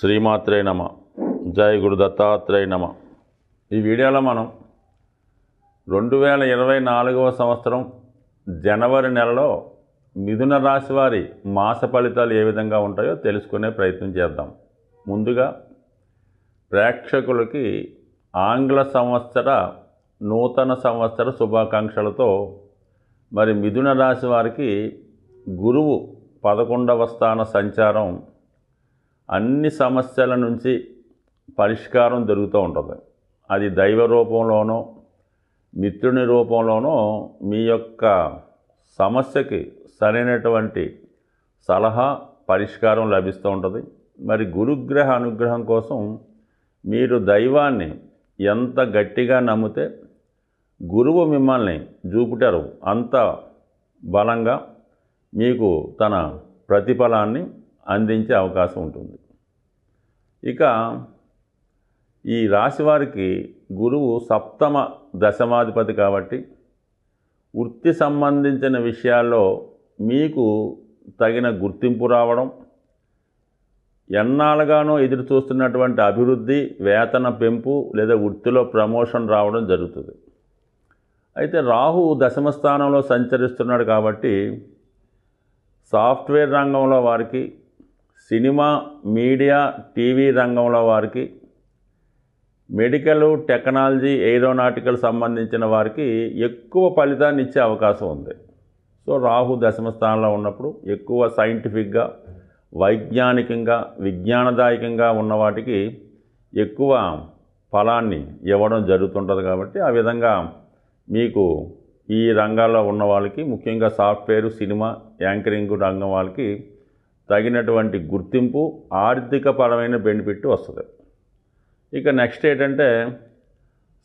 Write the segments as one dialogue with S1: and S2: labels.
S1: శ్రీమాత్రే నమ. జై గురు దత్తాత్రేయ నమ. ఈ వీడియోలో మనం 2024వ సంవత్సరం జనవరి నెలలో మిథున రాశి వారి మాస ఫలితాలు ఏ విధంగా ఉంటాయో తెలుసుకునే ప్రయత్నం చేద్దాం. ముందుగా ప్రేక్షకులకి ఆంగ్ల సంవత్సర నూతన సంవత్సర శుభాకాంక్షలతో మరి మిథున రాశి వారికి గురువు 11వ స్థాన సంచారం అన్ని సమస్యల నుంచి పరిష్కారం దొరుకుతూ ఉంటుంది. అది దైవ రూపంలోనో మిత్రుని రూపంలోనో మీ యొక్క సమస్యకి సరైనటువంటి సలహా పరిష్కారం లభిస్తూ ఉంటుంది. మరి గురుగ్రహ అనుగ్రహం కోసం మీరు దైవాన్ని ఎంత గట్టిగా నమ్మితే గురువు మిమ్మల్ని జూపిటర్ అంత బలంగా మీకు తన ప్రతిఫలాన్ని అందించే అవకాశం ఉంటుంది. ఇక ఈ రాశివారికి గురువు సప్తమ దశమాధిపతి కాబట్టి వృత్తి సంబంధించిన విషయాల్లో మీకు తగిన గుర్తింపు రావడం, ఎన్నాళ్ళుగానో ఎదురు చూస్తున్నటువంటి అభివృద్ధి, వేతన పెంపు లేదా వృత్తిలో ప్రమోషన్ రావడం జరుగుతుంది. అయితే రాహు దశమ స్థానంలో సంచరిస్తున్నాడు కాబట్టి సాఫ్ట్వేర్ రంగంలో వారికి, సినిమా, మీడియా, టీవీ రంగంలో వారికి, మెడికల్, టెక్నాలజీ, ఏరోనాటికల్ సంబంధించిన వారికి ఎక్కువ ఫలితాన్ని ఇచ్చే అవకాశం ఉంది. సో రాహు దశమ స్థానంలో ఉన్నప్పుడు ఎక్కువ సైంటిఫిక్గా, వైజ్ఞానికంగా, విజ్ఞానదాయకంగా ఉన్న వాటికి ఎక్కువ ఫలాన్ని ఇవ్వడం జరుగుతుంటుంది. కాబట్టి ఆ విధంగా మీకు ఈ రంగాల్లో ఉన్న వాళ్ళకి, ముఖ్యంగా సాఫ్ట్వేర్, సినిమా, యాంకరింగ్ రంగం వాళ్ళకి తగినటువంటి గుర్తింపు, ఆర్థిక పరమైన బెనిఫిట్ వస్తుంది. ఇక నెక్స్ట్ ఏంటంటే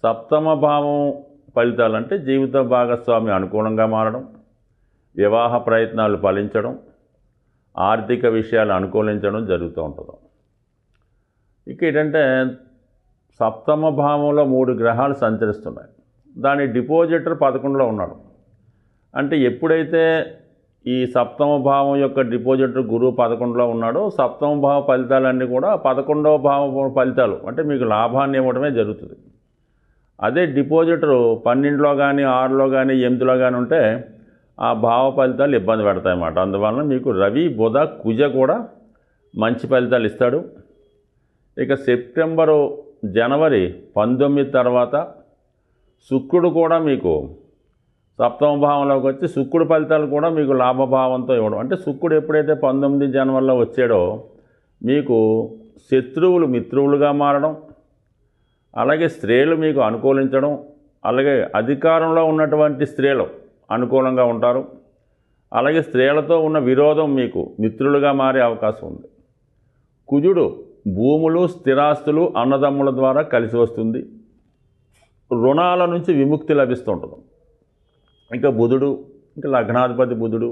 S1: సప్తమ భావం ఫలితాలు అంటే జీవిత భాగస్వామి అనుకూలంగా మారడం, వివాహ ప్రయత్నాలు ఫలించడం, ఆర్థిక విషయాలు అనుకూలించడం జరుగుతూ ఉంటుంది. ఇక ఏంటంటే సప్తమ భావంలో 3 గ్రహాలు సంచరిస్తున్నాయి. దాని డిపాజిటర్ 11లో ఉన్నాడు. అంటే ఎప్పుడైతే ఈ సప్తమ భావం యొక్క డిపాజిటర్ గురువు 11లో ఉన్నాడో సప్తమ భావ ఫలితాలన్నీ కూడా 11వ భావ ఫలితాలు అంటే మీకు లాభాన్ని ఇవ్వడమే జరుగుతుంది. అదే డిపాజిటరు 12లో కానీ, 6లో కానీ, 8లో కానీ ఉంటే ఆ భావ ఫలితాలు ఇబ్బంది పెడతాయి అన్నమాట. అందువలన మీకు రవి, బుధ, కుజ కూడా మంచి ఫలితాలు ఇస్తాడు. ఇక సెప్టెంబరు, జనవరి 19 తర్వాత శుక్రుడు కూడా మీకు సప్తమ భావంలోకి వచ్చి శుక్రుడు ఫలితాలు కూడా మీకు లాభభావంతో ఇవ్వడం. అంటే శుక్రుడు ఎప్పుడైతే 19 జనవరిలో వచ్చాడో మీకు శత్రువులు మిత్రువులుగా మారడం, అలాగే స్త్రీలు మీకు అనుకూలించడం, అలాగే అధికారంలో ఉన్నటువంటి స్త్రీలు అనుకూలంగా ఉంటారు, అలాగే స్త్రీలతో ఉన్న విరోధం మీకు మిత్రులుగా మారే అవకాశం ఉంది. కుజుడు భూములు, స్థిరాస్తులు అన్నదమ్ముల ద్వారా కలిసి వస్తుంది, రుణాల నుంచి విముక్తి లభిస్తుంటుంది. ఇంకా బుధుడు, ఇంకా లగ్నాధిపతి బుధుడు,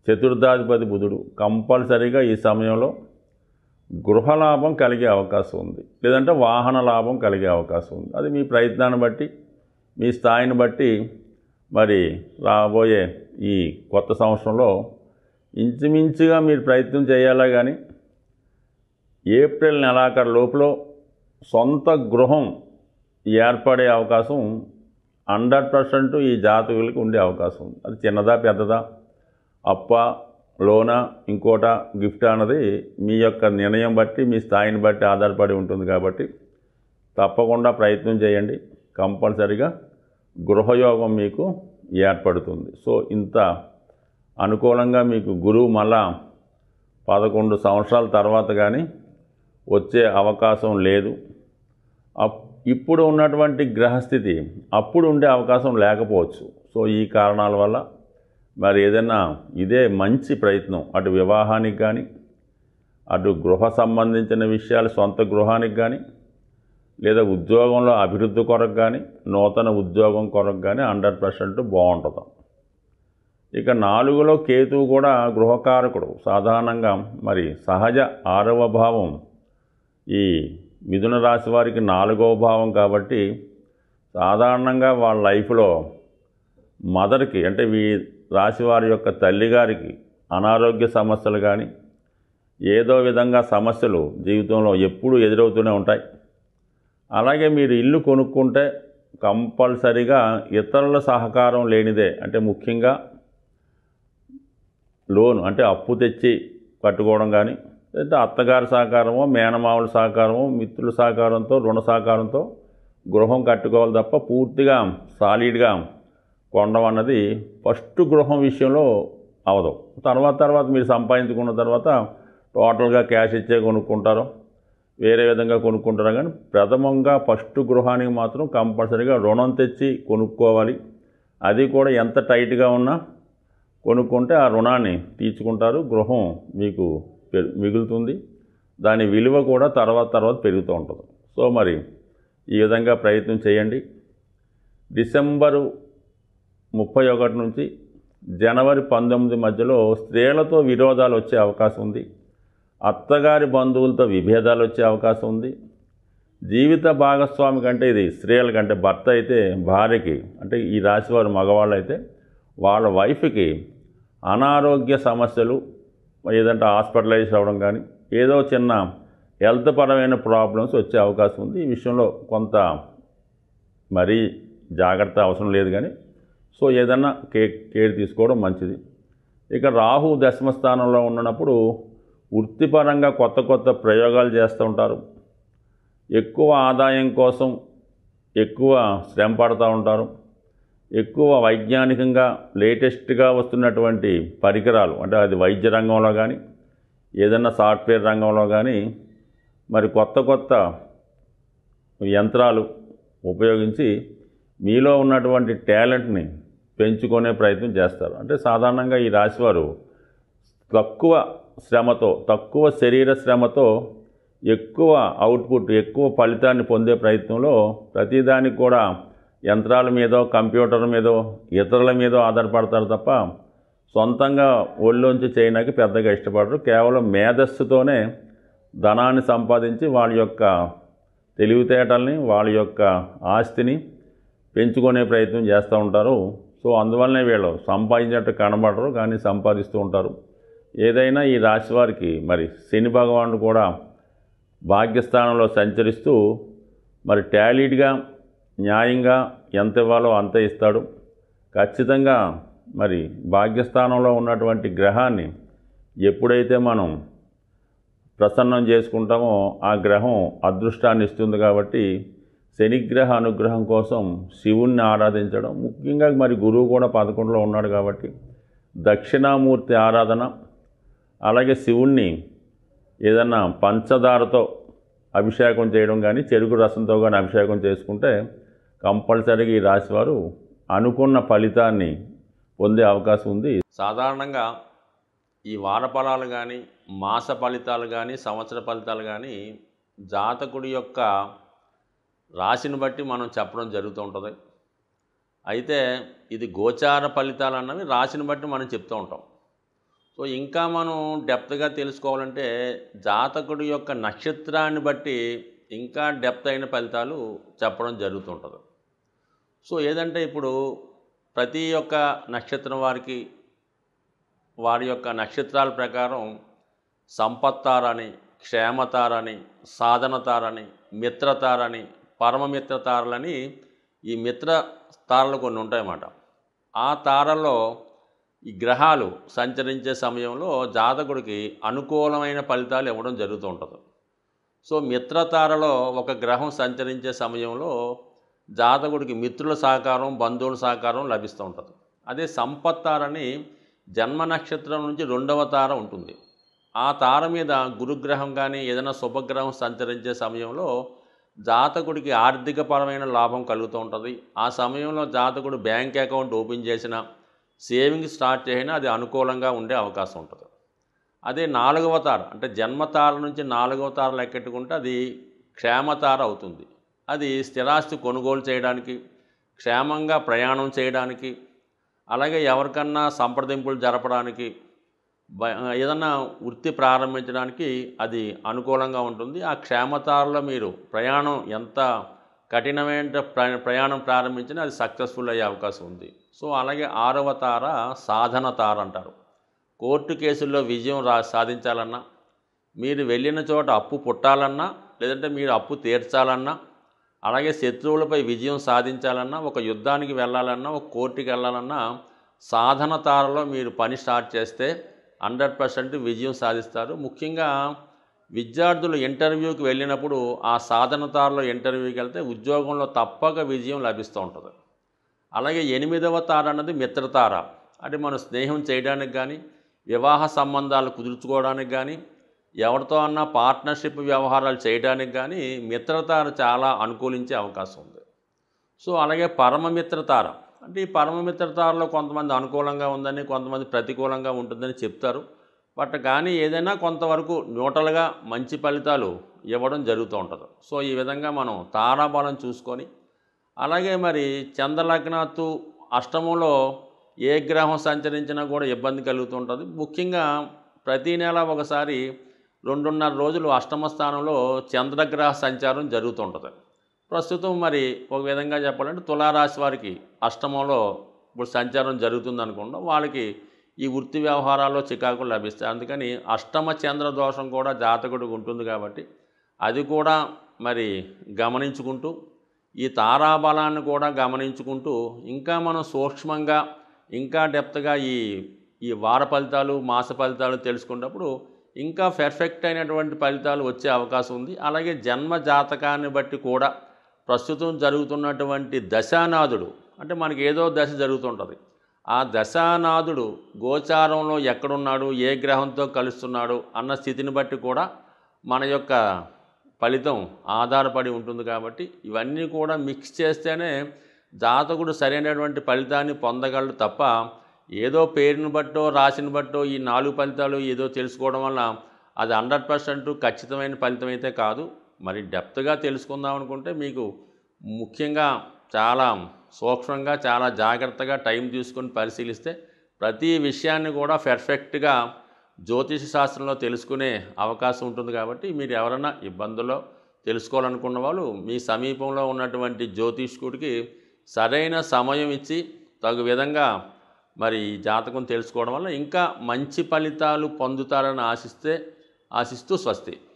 S1: చతుర్థాధిపతి బుధుడు కంపల్సరీగా ఈ సమయంలో గృహలాభం కలిగే అవకాశం ఉంది, లేదంటే వాహన లాభం కలిగే అవకాశం ఉంది. అది మీ ప్రయత్నాన్ని బట్టి, మీ స్థాయిని బట్టి మరి రాబోయే ఈ కొత్త సంవత్సరంలో ఇంచుమించుగా మీరు ప్రయత్నం చేయాలా. కానీ ఏప్రిల్ నెలాఖరు లోపల సొంత గృహం ఏర్పడే అవకాశం 100% ఈ జాతకులకి ఉండే అవకాశం ఉంది. అది చిన్నదా, పెద్దదా, అప్ప, లోనా, ఇంకోట, గిఫ్ట్ అన్నది మీ యొక్క నిర్ణయం బట్టి, మీ స్థాయిని బట్టి ఆధారపడి ఉంటుంది. కాబట్టి తప్పకుండా ప్రయత్నం చేయండి. కంపల్సరిగా గృహయోగం మీకు ఏర్పడుతుంది. సో ఇంత అనుకూలంగా మీకు గురువు మళ్ళా 11 సంవత్సరాల తర్వాత కానీ వచ్చే అవకాశం లేదు. ఇప్పుడు ఉన్నటువంటి గ్రహస్థితి అప్పుడు ఉండే అవకాశం లేకపోవచ్చు. సో ఈ కారణాల వల్ల మరి ఏదైనా ఇదే మంచి ప్రయత్నం, అటు వివాహానికి కానీ, అటు గృహ సంబంధించిన విషయాలు సొంత గృహానికి కానీ, లేదా ఉద్యోగంలో అభివృద్ధి కొరకు కానీ, నూతన ఉద్యోగం కొరకు కానీ 100% బాగుంటుంది. ఇక 4లో కేతువు కూడా గృహకారకుడు. సాధారణంగా మరి సహజ 6వ భావం ఈ మిథున రాశి వారికి 4వ భావం కాబట్టి సాధారణంగా వాళ్ళ లైఫ్లో మదర్కి అంటే రాశి వారి యొక్క తల్లిగారికి అనారోగ్య సమస్యలు కానీ, ఏదో విధంగా సమస్యలు జీవితంలో ఎప్పుడూ ఎదురవుతూనే ఉంటాయి. అలాగే మీరు ఇల్లు కొనుక్కుంటే కంపల్సరిగా ఇతరుల సహకారం లేనిదే, అంటే ముఖ్యంగా లోన్ అంటే అప్పు తెచ్చి కట్టుకోవడం కానీ, లేదా అత్తగారి సహకారమో మేనమావుల సహకారమో మిత్రుల సహకారంతో రుణ సహకారంతో గృహం కట్టుకోవాలి తప్ప పూర్తిగా సాలిడ్గా కొనడం అన్నది ఫస్ట్ గృహం విషయంలో అవదు. తర్వాత మీరు సంపాదించుకున్న తర్వాత టోటల్గా క్యాష్ ఇచ్చే కొనుక్కుంటారు, వేరే విధంగా కొనుక్కుంటారు. కానీ ప్రథమంగా ఫస్ట్ గృహానికి మాత్రం కంపల్సరీగా రుణం తెచ్చి కొనుక్కోవాలి. అది కూడా ఎంత టైట్గా ఉన్నా కొనుక్కుంటే ఆ రుణాన్ని తీర్చుకుంటారు, గృహం మీకు మిగులుతుంది, దాని విలువ కూడా తర్వాత పెరుగుతూ ఉంటుంది. సో మరి ఈ విధంగా ప్రయత్నం చేయండి. డిసెంబరు 31 నుంచి జనవరి 19 మధ్యలో స్త్రీలతో విరోధాలు వచ్చే అవకాశం ఉంది. అత్తగారి బంధువులతో విభేదాలు వచ్చే అవకాశం ఉంది. జీవిత భాగస్వామి కంటే, ఇది స్త్రీల కంటే భర్త అయితే భార్యకి, అంటే ఈ రాశివారు మగవాళ్ళు అయితే వాళ్ళ వైఫ్కి అనారోగ్య సమస్యలు, ఏదంటే హాస్పిటలైజ్ అవ్వడం కానీ ఏదో చిన్న హెల్త్ పరమైన ప్రాబ్లమ్స్ వచ్చే అవకాశం ఉంది. ఈ విషయంలో కొంత మరీ జాగ్రత్త అవసరం లేదు కానీ, సో ఏదన్నా కేర్ తీసుకోవడం మంచిది. ఇక రాహు దశమ స్థానంలో ఉన్నప్పుడు వృత్తిపరంగా కొత్త ప్రయోగాలు చేస్తూ ఉంటారు. ఎక్కువ ఆదాయం కోసం ఎక్కువ శ్రమ పడుతూ ఉంటారు. ఎక్కువ వైజ్ఞానికంగా లేటెస్ట్గా వస్తున్నటువంటి పరికరాలు, అంటే అది వైద్య రంగంలో కానీ ఏదైనా సాఫ్ట్వేర్ రంగంలో కానీ మరి కొత్త యంత్రాలు ఉపయోగించి మీలో ఉన్నటువంటి టాలెంట్ని పెంచుకునే ప్రయత్నం చేస్తారు. అంటే సాధారణంగా ఈ రాశివారు తక్కువ శ్రమతో, తక్కువ శరీర శ్రమతో ఎక్కువ అవుట్పుట్, ఎక్కువ ఫలితాన్ని పొందే ప్రయత్నంలో ప్రతిదానికి కూడా యంత్రాల మీదో కంప్యూటర్ మీదో ఇతరుల మీదో ఆధారపడతారు తప్ప సొంతంగా ఒళ్ళోంచి చేయడానికి పెద్దగా ఇష్టపడరు. కేవలం మేధస్సుతోనే ధనాన్ని సంపాదించి వాళ్ళ యొక్క తెలివితేటల్ని, వాళ్ళ యొక్క ఆస్తిని పెంచుకునే ప్రయత్నం చేస్తూ ఉంటారు. సో అందువల్లనే వీళ్ళు సంపాదించినట్టు కనబడరు, కానీ సంపాదిస్తూ ఉంటారు. ఏదైనా ఈ రాశి వారికి మరి శని భగవానుడు కూడా భాగ్యస్థానంలో సంచరిస్తూ మరి టాలీడ్గా న్యాయంగా ఎంత ఇవ్వాలో అంత ఇస్తాడు. ఖచ్చితంగా మరి భాగ్యస్థానంలో ఉన్నటువంటి గ్రహాన్ని ఎప్పుడైతే మనం ప్రసన్నం చేసుకుంటామో ఆ గ్రహం అదృష్టాన్ని ఇస్తుంది. కాబట్టి శనిగ్రహ అనుగ్రహం కోసం శివుణ్ణి ఆరాధించడం, ముఖ్యంగా మరి గురువు కూడా 11లో ఉన్నాడు కాబట్టి దక్షిణామూర్తి ఆరాధన, అలాగే శివుణ్ణి ఏదన్నా పంచదారతో అభిషేకం చేయడం కానీ చెరుకు రసంతో కానీ అభిషేకం చేసుకుంటే కంపల్సరీగా ఈ రాశివారు అనుకున్న ఫలితాన్ని పొందే అవకాశం ఉంది. సాధారణంగా ఈ వార ఫలాలు కానీ మాస ఫలితాలు కానీ సంవత్సర ఫలితాలు కానీ జాతకుడి యొక్క రాశిని బట్టి మనం చెప్పడం జరుగుతూ ఉంటుంది. అయితే ఇది గోచార ఫలితాలు అన్నవి రాశిని బట్టి మనం చెప్తూ ఉంటాం. సో ఇంకా మనం డెప్త్గా తెలుసుకోవాలంటే జాతకుడి యొక్క నక్షత్రాన్ని బట్టి ఇంకా డెప్త్ అయిన ఫలితాలు చెప్పడం జరుగుతుంటుంది. సో ఏదంటే ఇప్పుడు ప్రతి ఒక్క నక్షత్రం వారికి వారి యొక్క నక్షత్రాల ప్రకారం సంపత్తారని, క్షేమతారని, సాధనతారని, మిత్రతారని, పరమమిత్రతారలని ఈ మిత్ర తారలు కొన్ని ఉంటాయన్నమాట. ఆ తారల్లో ఈ గ్రహాలు సంచరించే సమయంలో జాతకుడికి అనుకూలమైన ఫలితాలు ఇవ్వడం జరుగుతూ ఉంటుంది. సో మిత్రతారలో ఒక గ్రహం సంచరించే సమయంలో జాతకుడికి మిత్రుల సహకారం, బంధువుల సహకారం లభిస్తూ ఉంటుంది. అదే సంపత్తారని జన్మ నక్షత్రం నుంచి 2వ తార ఉంటుంది. ఆ తార మీద గురుగ్రహం కానీ ఏదైనా శుభగ్రహం సంచరించే సమయంలో జాతకుడికి ఆర్థికపరమైన లాభం కలుగుతూ ఉంటుంది. ఆ సమయంలో జాతకుడు బ్యాంక్ అకౌంట్ ఓపెన్ చేసిన, సేవింగ్ స్టార్ట్ చేసినా అది అనుకూలంగా ఉండే అవకాశం ఉంటుంది. అదే 4వ తార అంటే జన్మతార నుంచి 4వ తార లెక్కెట్టుకుంటే అది క్షేమతార అవుతుంది. అది స్థిరాస్తి కొనుగోలు చేయడానికి, క్షేమంగా ప్రయాణం చేయడానికి, అలాగే ఎవరికన్నా సంప్రదింపులు జరపడానికి, ఏదన్నా వృత్తి ప్రారంభించడానికి అది అనుకూలంగా ఉంటుంది. ఆ క్షేమతారలో మీరు ప్రయాణం ఎంత కఠినమైన ప్రయాణం ప్రారంభించినా అది సక్సెస్ఫుల్ అయ్యే అవకాశం ఉంది. సో అలాగే 6వ తార సాధన తార అంటారు. కోర్టు కేసుల్లో విజయం సాధించాలన్నా, మీరు వెళ్ళిన చోట అప్పు పుట్టాలన్నా, లేదంటే మీరు అప్పు తీర్చాలన్నా, అలాగే శత్రువులపై విజయం సాధించాలన్నా, ఒక యుద్ధానికి వెళ్ళాలన్నా, ఒక కోర్టుకి వెళ్ళాలన్నా సాధన తారలో మీరు పని స్టార్ట్ చేస్తే 100% విజయం సాధిస్తారు. ముఖ్యంగా విద్యార్థులు ఇంటర్వ్యూకి వెళ్ళినప్పుడు ఆ సాధన తారలో ఇంటర్వ్యూకి వెళ్తే ఉద్యోగంలో తప్పక విజయం లభిస్తూ ఉంటుంది. అలాగే 8వ తార అన్నది మిత్రతార. అంటే మనం స్నేహం చేయడానికి కానీ, వివాహ సంబంధాలు కుదుర్చుకోవడానికి కానీ, ఎవరితో అన్నా పార్ట్నర్షిప్ వ్యవహారాలు చేయడానికి కానీ మిత్రతార చాలా అనుకూలించే అవకాశం ఉంది. సో అలాగే పరమమిత్రతార, అంటే ఈ పరమమిత్రతారలో కొంతమంది అనుకూలంగా ఉందని, కొంతమంది ప్రతికూలంగా ఉంటుందని చెప్తారు. బట్ కానీ ఏదైనా కొంతవరకు న్యూట్రల్గా మంచి ఫలితాలు ఇవ్వడం జరుగుతూ ఉంటుంది. సో ఈ విధంగా మనం తారాబలం చూసుకొని, అలాగే మరి చంద్రలగ్నాత్తు అష్టమంలో ఏ గ్రహం సంచరించినా కూడా ఇబ్బంది కలుగుతుంటుంది. ముఖ్యంగా ప్రతి నెల ఒకసారి 2.5 రోజులు అష్టమ స్థానంలో చంద్రగ్రహ సంచారం జరుగుతుంటుంది. ప్రస్తుతం మరి ఒక విధంగా చెప్పాలంటే తులారాశి వారికి అష్టమంలో ఇప్పుడు సంచారం జరుగుతుంది అనుకుంటాం. వాళ్ళకి ఈ వృత్తి వ్యవహారాల్లో చికాకులు లభిస్తాయి. అందుకని అష్టమ చంద్ర దోషం కూడా జాతకుడికి ఉంటుంది కాబట్టి అది కూడా మరి గమనించుకుంటూ, ఈ తారాబలాన్ని కూడా గమనించుకుంటూ ఇంకా మనం సూక్ష్మంగా ఇంకా డెప్త్గా ఈ వార ఫలితాలు, మాస ఫలితాలు తెలుసుకున్నప్పుడు ఇంకా పర్ఫెక్ట్ అయినటువంటి ఫలితాలు వచ్చే అవకాశం ఉంది. అలాగే జన్మ జాతకాన్ని బట్టి కూడా ప్రస్తుతం జరుగుతున్నటువంటి దశానాథుడు, అంటే మనకి ఏదో దశ జరుగుతుంటుంది, ఆ దశానాథుడు గోచారంలో ఎక్కడున్నాడు, ఏ గ్రహంతో కలుస్తున్నాడు అన్న స్థితిని బట్టి కూడా మన యొక్క ఫలితం ఆధారపడి ఉంటుంది. కాబట్టి ఇవన్నీ కూడా మిక్స్ చేస్తేనే జాతకుడు సరైనటువంటి ఫలితాన్ని పొందగలడు తప్ప ఏదో పేరుని బట్టో రాశిని బట్టో ఈ 4 ఫలితాలు ఏదో తెలుసుకోవడం వల్ల అది 100% ఖచ్చితమైన ఫలితం అయితే కాదు. మరి డెప్త్గా తెలుసుకుందాం అనుకుంటే మీకు ముఖ్యంగా చాలా సూక్ష్మంగా, చాలా జాగ్రత్తగా టైం తీసుకొని పరిశీలిస్తే ప్రతి విషయాన్ని కూడా పర్ఫెక్ట్గా జ్యోతిష శాస్త్రంలో తెలుసుకునే అవకాశం ఉంటుంది. కాబట్టి మీరు ఎవరైనా ఇబ్బందుల్లో తెలుసుకోవాలనుకున్న వాళ్ళు మీ సమీపంలో ఉన్నటువంటి జ్యోతిష్కుడికి సరైన సమయం ఇచ్చి తగు విధంగా మరి ఈ జాతకం తెలుసుకోవడం వల్ల ఇంకా మంచి ఫలితాలు పొందుతారని ఆశిస్తూ స్వస్తి.